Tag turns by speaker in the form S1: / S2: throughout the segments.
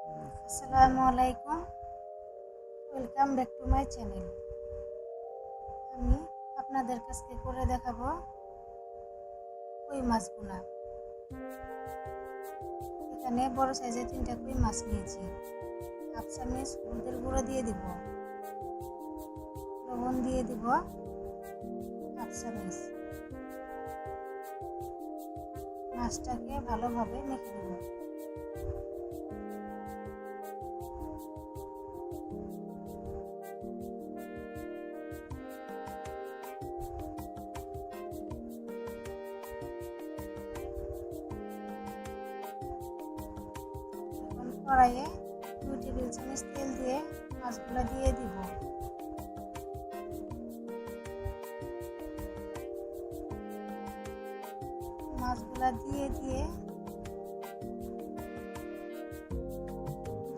S1: আসসালামু আলাইকুম, welcome back to my channel. আমি আপনাদের কাছে করে দেখাবো কই মাছ ভুনা। এখানে বড় সাইজের 3টা কই মাছ নিয়েছি। হাফ চামচ হলুদের গুঁড়ো দিয়ে দিব, লবণ দিয়ে দিব হাফ চামচ। মাছটাকে ভালোভাবে মেখে দেব। কড়াইয়ে 2 টেবিল চামচ তেল দিয়ে মাছগুলো দিয়ে দিব। মাছগুলা দিয়ে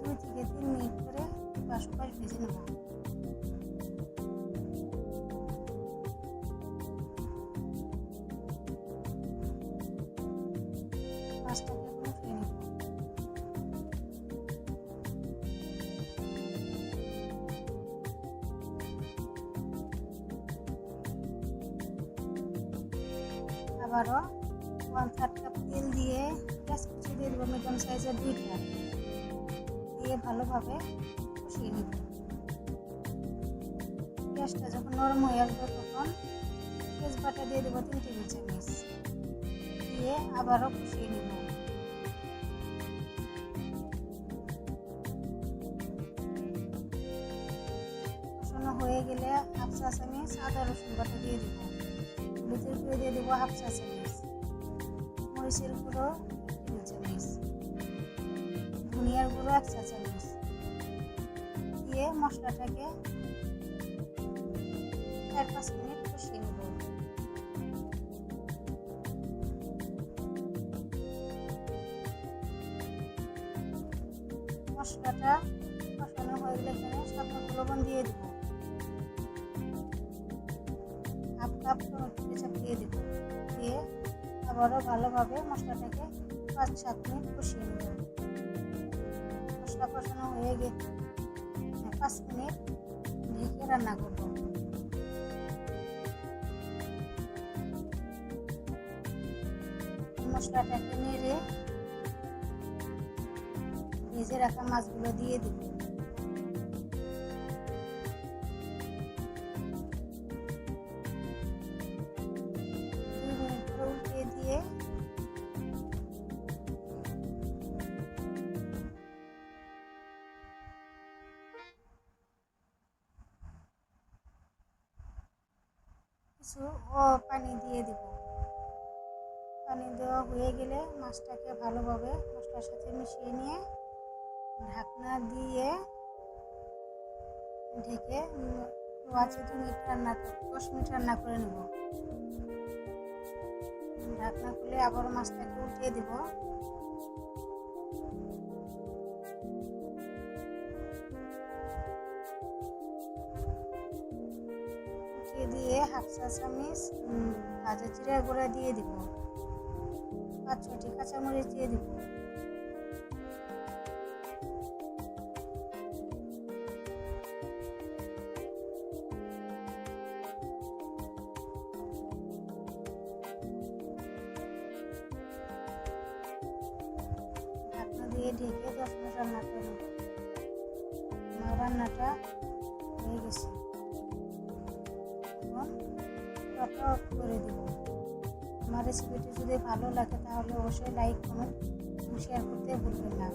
S1: 2 থেকে 3 মিনিট করে এপাশ ওপাশ ভেজে নেব। মাছটাকে উঠিয়ে নেব। আবারও 1/3 কাপ তেল দিয়ে পেঁয়াজ কুচি দিয়ে দেবো, মিডিয়াম সাইজের 2টা দিয়ে ভালোভাবে কষিয়ে নেব। পেঁয়াজটা যখন নরম হয়ে আসবে তখন তেজপাতা দিয়ে দেবো 3 টেবিল চামচ, দিয়ে আবারও কষিয়ে নেব। কষানো হয়ে গেলে হাফ চা চামচ আদা রসুন বাটা দিয়ে দেব, হলুদের গুঁড়ো দিয়ে দেবো হাফ চা চামচ, মরিচের গুঁড়ো 1 টেবিল চামচ, ধনিয়ার গুঁড়ো 1 চা চামচ দিয়ে মশলাটাকে 4-5 মিনিট কষিয়ে নেব। মশলাটা কষানো হয়ে গেলে এখানে স্বাদমতো লবণ দিয়ে দেব, হাফ কাপ টমেটো কেচাপ দিয়ে দেব, দিয়ে আবারও ভালোভাবে মশলাটাকে 5-7 মিনিট কষিয়ে নেব। মশলা কষানো হয়ে গেলে 5 মিনিট ঢেকে রান্না করব। মশলাটাকে নেড়ে ভেজে রাখা মাছগুলো দিয়ে দেব। 2 মিনিট করে উল্টে দিয়ে কিছু পানি দিয়ে দেব। পানি দেওয়া হয়ে গেলে মাছটাকে ভালোভাবে মশলার সাথে মিশিয়ে নিয়ে ঢাকনা দিয়ে ঢেকে 2 মিনিট 10 মিনিট রান্না করে নেব। ঢাকনা খুলে আবার মাছটাকে উঠিয়ে দেব। উঠিয়ে দিয়ে হাফ চা চামচ ভাজা জিরা গুঁড়া দিয়ে দিব, 5-6টি কাঁচামরিচ দিয়ে দিব, ঢাকনা দিয়ে ঢেকে 10 মিনিট রান্না করে নেব। আমার রান্নাটা হয়ে গেছে, এখন চুলাটা অফ করে দেব। আমার রেসিপিটি যদি ভালো লাগে তাহলে অবশ্যই লাইক, কমেন্ট এবং শেয়ার করতে ভুলবেন না।